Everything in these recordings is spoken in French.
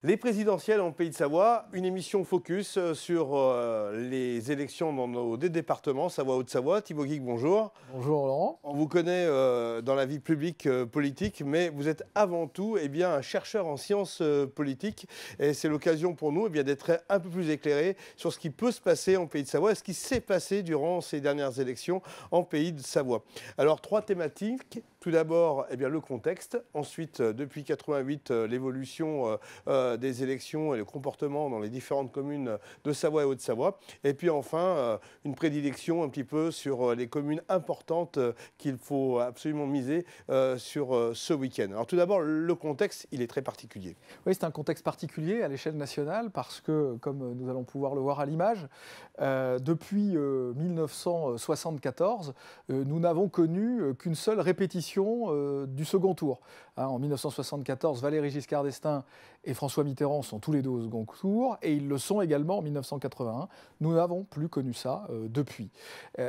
Les présidentielles en Pays de Savoie, une émission focus sur les élections dans nos deux départements, Savoie-Haute-Savoie. Thibaut Guic, bonjour. Bonjour Laurent. On vous connaît dans la vie publique politique, mais vous êtes avant tout un chercheur en sciences politiques. Et c'est l'occasion pour nous d'être un peu plus éclairés sur ce qui peut se passer en Pays de Savoie et ce qui s'est passé durant ces dernières élections en Pays de Savoie. Alors, trois thématiques. Tout d'abord, le contexte. Ensuite, depuis 88, l'évolution des élections et le comportement dans les différentes communes de Savoie et Haute-Savoie. Et puis enfin, une prédilection un petit peu sur les communes importantes qu'il faut absolument miser sur ce week-end. Alors tout d'abord, le contexte, il est très particulier. Oui, c'est un contexte particulier à l'échelle nationale parce que, comme nous allons pouvoir le voir à l'image, depuis 1974, nous n'avons connu qu'une seule répétition du second tour. En 1974, Valéry Giscard d'Estaing et François Mitterrand sont tous les deux au second tour, et ils le sont également en 1981. Nous n'avons plus connu ça depuis.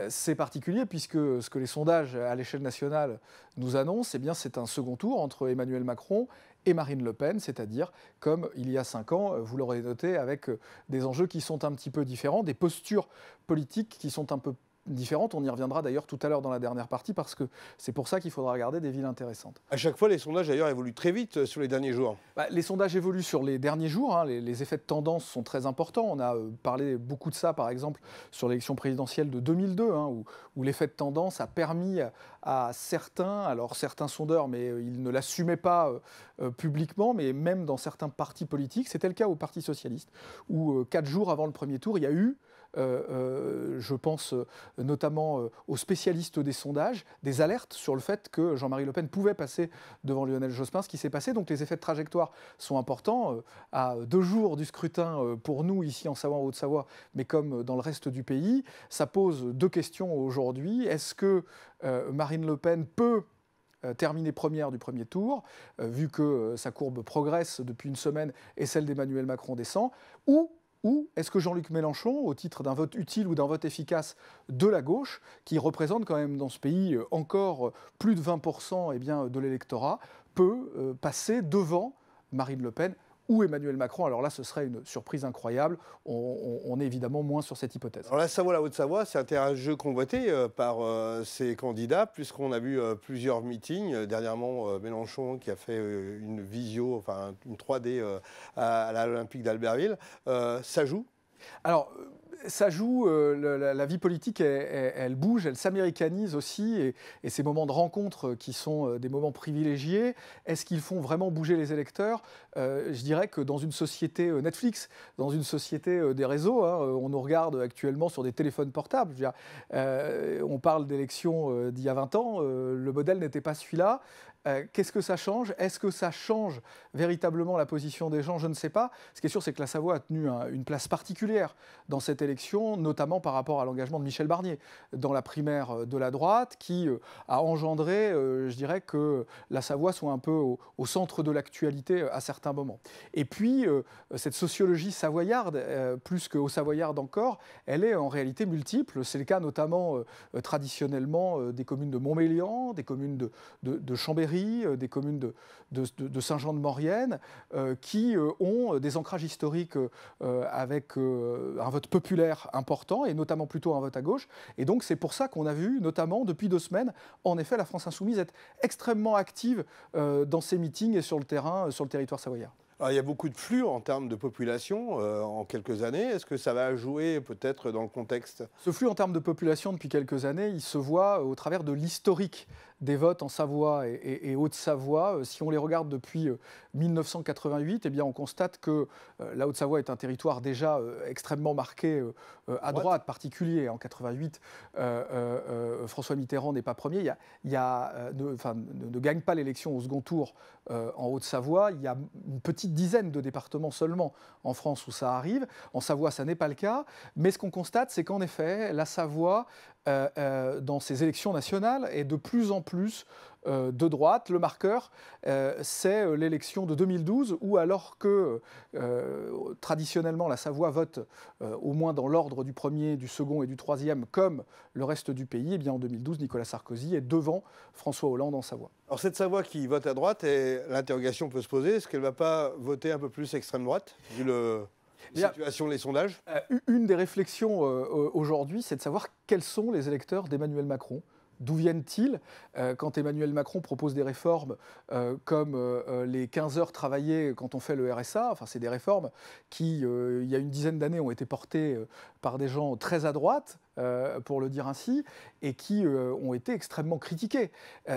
C'est particulier puisque ce que les sondages à l'échelle nationale nous annoncent, c'est un second tour entre Emmanuel Macron et Marine Le Pen, c'est-à-dire, comme il y a 5 ans, vous l'aurez noté, avec des enjeux qui sont un petit peu différents, des postures politiques qui sont un peu différentes. On y reviendra d'ailleurs tout à l'heure dans la dernière partie parce que c'est pour ça qu'il faudra regarder des villes intéressantes. À chaque fois, les sondages d'ailleurs évoluent très vite sur les derniers jours. Les sondages évoluent sur les derniers jours. Les effets de tendance sont très importants. On a parlé beaucoup de ça, par exemple, sur l'élection présidentielle de 2002, où l'effet de tendance a permis à certains sondeurs, mais ils ne l'assumaient pas publiquement, mais même dans certains partis politiques, c'était le cas au Parti socialiste, où 4 jours avant le premier tour, il y a eu, je pense notamment aux spécialistes des sondages, des alertes sur le fait que Jean-Marie Le Pen pouvait passer devant Lionel Jospin, ce qui s'est passé. Donc les effets de trajectoire sont importants. À 2 jours du scrutin pour nous, ici en Savoie, en Haute-Savoie, mais comme dans le reste du pays, ça pose 2 questions aujourd'hui. Est-ce que Marine Le Pen peut terminée première du premier tour, vu que sa courbe progresse depuis une semaine et celle d'Emmanuel Macron descend, ou est-ce que Jean-Luc Mélenchon, au titre d'un vote utile ou d'un vote efficace de la gauche, qui représente quand même dans ce pays encore plus de 20% de l'électorat, peut passer devant Marine Le Pen ou Emmanuel Macron? Alors là, ce serait une surprise incroyable. On est évidemment moins sur cette hypothèse. Alors la Savoie, la Haute-Savoie, c'est un terrain de jeu convoité par ces candidats, puisqu'on a vu plusieurs meetings. Dernièrement, Mélenchon qui a fait une visio, enfin une 3D à l'Olympique d'Albertville. Ça joue ? Alors, ça joue, la vie politique, elle bouge, elle s'américanise aussi, et ces moments de rencontre qui sont des moments privilégiés, est-ce qu'ils font vraiment bouger les électeurs ? Je dirais que dans une société Netflix, dans une société des réseaux, on nous regarde actuellement sur des téléphones portables. Je veux dire, on parle d'élections d'il y a 20 ans, le modèle n'était pas celui-là. Qu'est-ce que ça change ? Est-ce que ça change véritablement la position des gens ? Je ne sais pas. Ce qui est sûr, c'est que la Savoie a tenu une place particulière dans cette élection, notamment par rapport à l'engagement de Michel Barnier dans la primaire de la droite, qui a engendré, je dirais, que la Savoie soit un peu au centre de l'actualité à certains moments. Et puis, cette sociologie savoyarde, plus qu'au savoyarde encore, elle est en réalité multiple. C'est le cas notamment traditionnellement des communes de Montmélian, des communes de Chambéry, des communes de Saint-Jean-de-Maurienne, qui ont des ancrages historiques avec un vote populaire important, et notamment plutôt un vote à gauche. Et donc c'est pour ça qu'on a vu, notamment depuis 2 semaines, en effet, la France Insoumise être extrêmement active dans ses meetings et sur le terrain, sur le territoire savoyard. Alors, il y a beaucoup de flux en termes de population en quelques années. Est-ce que ça va jouer peut-être dans le contexte ? Ce flux en termes de population depuis quelques années, il se voit au travers de l'historique des votes en Savoie et Haute-Savoie. Si on les regarde depuis 1988, on constate que la Haute-Savoie est un territoire déjà extrêmement marqué à droite, particulier. En 88, François Mitterrand n'est pas premier. Ne gagne pas l'élection au second tour en Haute-Savoie. Il y a une petite dizaine de départements seulement en France où ça arrive. En Savoie, ça n'est pas le cas. Mais ce qu'on constate, c'est qu'en effet, la Savoie dans ces élections nationales est de plus en plus de droite. Le marqueur, c'est l'élection de 2012, où alors que traditionnellement la Savoie vote au moins dans l'ordre du premier, du second et du troisième, comme le reste du pays, eh bien en 2012, Nicolas Sarkozy est devant François Hollande en Savoie. Alors cette Savoie qui vote à droite, et l'interrogation peut se poser, est-ce qu'elle ne va pas voter un peu plus extrême droite, vu la situation des sondages? Une des réflexions aujourd'hui, c'est de savoir quels sont les électeurs d'Emmanuel Macron. D'où viennent-ils quand Emmanuel Macron propose des réformes comme les 15 heures travaillées quand on fait le RSA? Enfin, c'est des réformes qui, il y a une dizaine d'années, ont été portées par des gens très à droite, pour le dire ainsi, et qui ont été extrêmement critiqués.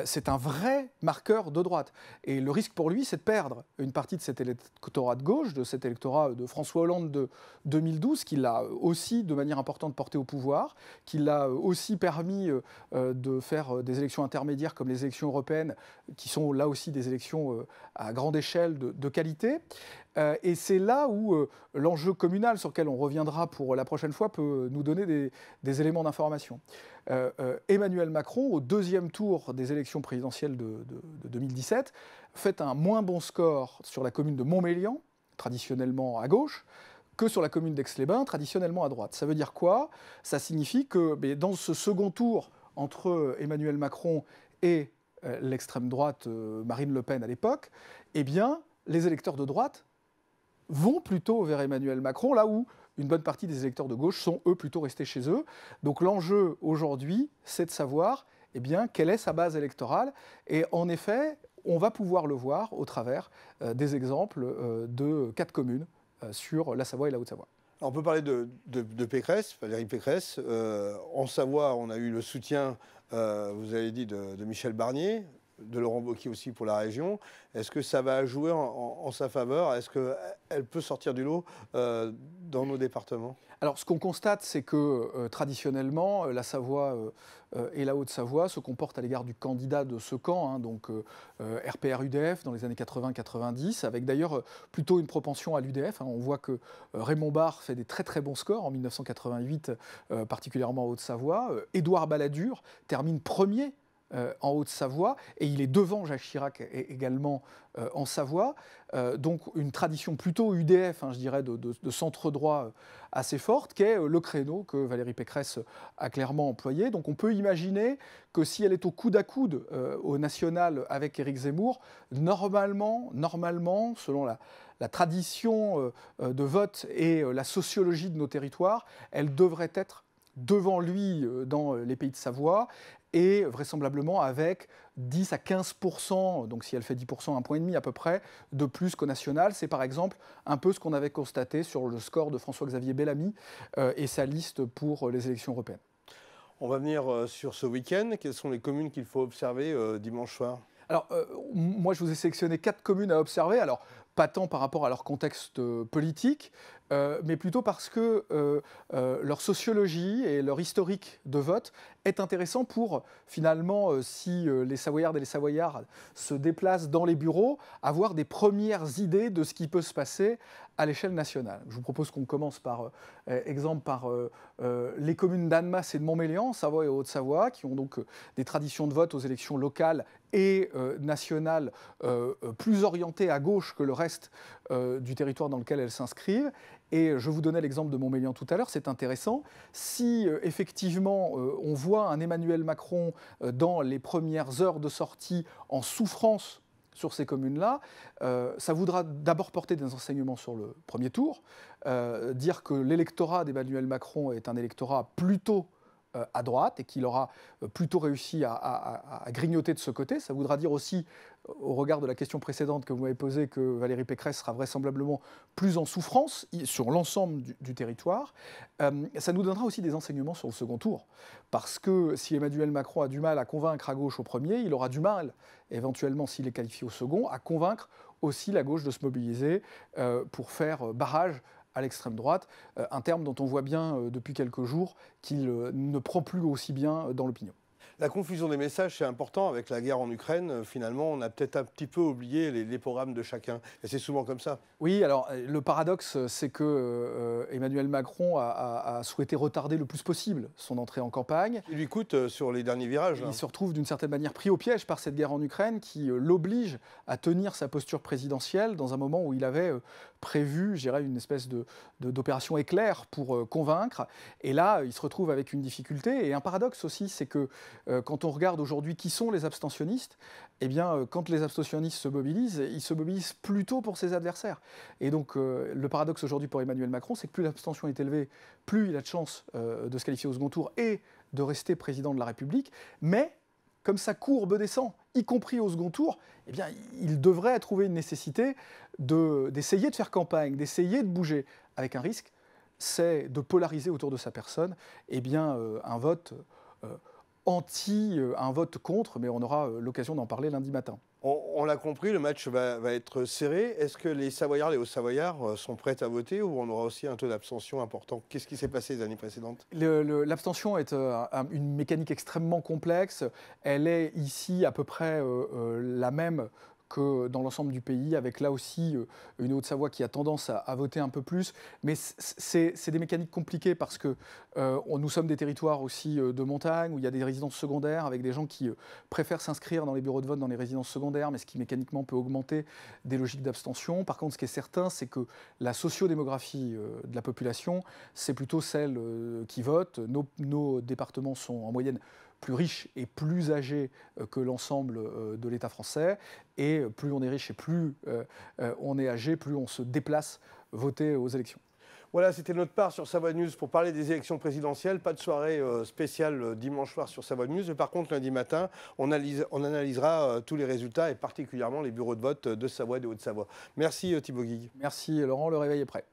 C'est un vrai marqueur de droite. Et le risque pour lui, c'est de perdre une partie de cet électorat de gauche, de cet électorat de François Hollande de 2012, qui l'a aussi de manière importante porté au pouvoir, qui l'a aussi permis de faire des élections intermédiaires comme les élections européennes, qui sont là aussi des élections à grande échelle de qualité. Et c'est là où l'enjeu communal, sur lequel on reviendra pour la prochaine fois, peut nous donner des éléments d'information. Emmanuel Macron, au deuxième tour des élections présidentielles de 2017, fait un moins bon score sur la commune de Montmélian, traditionnellement à gauche, que sur la commune d'Aix-les-Bains, traditionnellement à droite. Ça veut dire quoi? Ça signifie que dans ce second tour entre Emmanuel Macron et l'extrême droite Marine Le Pen à l'époque, eh bien, les électeurs de droite vont plutôt vers Emmanuel Macron, là où une bonne partie des électeurs de gauche sont, eux, plutôt restés chez eux. Donc l'enjeu, aujourd'hui, c'est de savoir quelle est sa base électorale. Et en effet, on va pouvoir le voir au travers des exemples de 4 communes sur la Savoie et la Haute-Savoie. On peut parler de Pécresse, Valérie Pécresse. En Savoie, on a eu le soutien, vous avez dit, de Michel Barnier, de Laurent Wauquiez aussi pour la région. Est-ce que ça va jouer en sa faveur? Est-ce qu'elle peut sortir du lot dans nos départements? Alors, ce qu'on constate, c'est que traditionnellement, la Savoie et la Haute-Savoie se comportent à l'égard du candidat de ce camp, donc RPR-UDF dans les années 80-90, avec d'ailleurs plutôt une propension à l'UDF. On voit que Raymond Barre fait des très très bons scores en 1988, particulièrement en Haute-Savoie. Édouard Balladur termine premier en Haute-Savoie, et il est devant Jacques Chirac également en Savoie. Donc une tradition plutôt UDF, je dirais, de centre-droit assez forte, qui est le créneau que Valérie Pécresse a clairement employé. Donc on peut imaginer que si elle est au coude à coude au national avec Éric Zemmour, normalement, selon la tradition de vote et la sociologie de nos territoires, elle devrait être devant lui dans les Pays de Savoie, et vraisemblablement avec 10 à 15%, donc si elle fait 10%, 1,5 point à peu près, de plus qu'au national. C'est par exemple un peu ce qu'on avait constaté sur le score de François-Xavier Bellamy et sa liste pour les élections européennes. On va venir sur ce week-end. Quelles sont les communes qu'il faut observer dimanche soir? Alors, moi, je vous ai sélectionné 4 communes à observer. Alors, pas tant par rapport à leur contexte politique, mais plutôt parce que leur sociologie et leur historique de vote est intéressant pour, finalement, si les Savoyardes et les Savoyards se déplacent dans les bureaux, avoir des premières idées de ce qui peut se passer à l'échelle nationale. Je vous propose qu'on commence par les communes d'Annemasse et de Montmélian, Savoie et Haute-Savoie, qui ont donc des traditions de vote aux élections locales et nationales plus orientées à gauche que le reste du territoire dans lequel elles s'inscrivent. Et je vous donnais l'exemple de Montmélian tout à l'heure, c'est intéressant. Si effectivement on voit un Emmanuel Macron dans les premières heures de sortie en souffrance sur ces communes-là, ça voudra d'abord porter des enseignements sur le premier tour, dire que l'électorat d'Emmanuel Macron est un électorat plutôt à droite et qu'il aura plutôt réussi à grignoter de ce côté. Ça voudra dire aussi, au regard de la question précédente que vous m'avez posée, que Valérie Pécresse sera vraisemblablement plus en souffrance sur l'ensemble du territoire. Ça nous donnera aussi des enseignements sur le second tour. Parce que si Emmanuel Macron a du mal à convaincre à gauche au premier, il aura du mal, éventuellement s'il est qualifié au second, à convaincre aussi la gauche de se mobiliser pour faire barrage à l'extrême droite, un terme dont on voit bien depuis quelques jours qu'il ne prend plus aussi bien dans l'opinion. La confusion des messages, c'est important. Avec la guerre en Ukraine, finalement, on a peut-être un petit peu oublié les programmes de chacun. Et c'est souvent comme ça. Oui, alors le paradoxe, c'est que Emmanuel Macron a souhaité retarder le plus possible son entrée en campagne. Il lui coûte sur les derniers virages. Il se retrouve d'une certaine manière pris au piège par cette guerre en Ukraine qui l'oblige à tenir sa posture présidentielle dans un moment où il avait prévu, je dirais, une espèce d'opération éclair pour convaincre. Et là, il se retrouve avec une difficulté. Et un paradoxe aussi, c'est que quand on regarde aujourd'hui qui sont les abstentionnistes, eh bien, quand les abstentionnistes se mobilisent, ils se mobilisent plutôt pour ses adversaires. Et donc, le paradoxe aujourd'hui pour Emmanuel Macron, c'est que plus l'abstention est élevée, plus il a de chances de se qualifier au second tour et de rester président de la République. Mais, comme sa courbe descend, y compris au second tour, eh bien, il devrait trouver une nécessité d'essayer de faire campagne, d'essayer de bouger, avec un risque, c'est de polariser autour de sa personne un vote un vote contre, mais on aura l'occasion d'en parler lundi matin. On l'a compris, le match va être serré. Est-ce que les Savoyards, les Hauts-Savoyards sont prêts à voter ou on aura aussi un taux d'abstention important? Qu'est-ce qui s'est passé les années précédentes? L'abstention est une mécanique extrêmement complexe. Elle est ici à peu près la même que dans l'ensemble du pays, avec là aussi une Haute-Savoie qui a tendance à voter un peu plus. Mais c'est des mécaniques compliquées parce que nous sommes des territoires aussi de montagne, où il y a des résidences secondaires, avec des gens qui préfèrent s'inscrire dans les bureaux de vote dans les résidences secondaires, mais ce qui mécaniquement peut augmenter des logiques d'abstention. Par contre, ce qui est certain, c'est que la sociodémographie de la population, c'est plutôt celle qui vote. Nos départements sont en moyenne plus riche et plus âgé que l'ensemble de l'État français. Et plus on est riche et plus on est âgé, plus on se déplace voter aux élections. Voilà, c'était notre part sur Savoie News pour parler des élections présidentielles. Pas de soirée spéciale dimanche soir sur Savoie News. Mais par contre, lundi matin, on analysera tous les résultats et particulièrement les bureaux de vote de Savoie et de Haute-Savoie. Merci Thibaut Guigues. Merci Laurent, le réveil est prêt.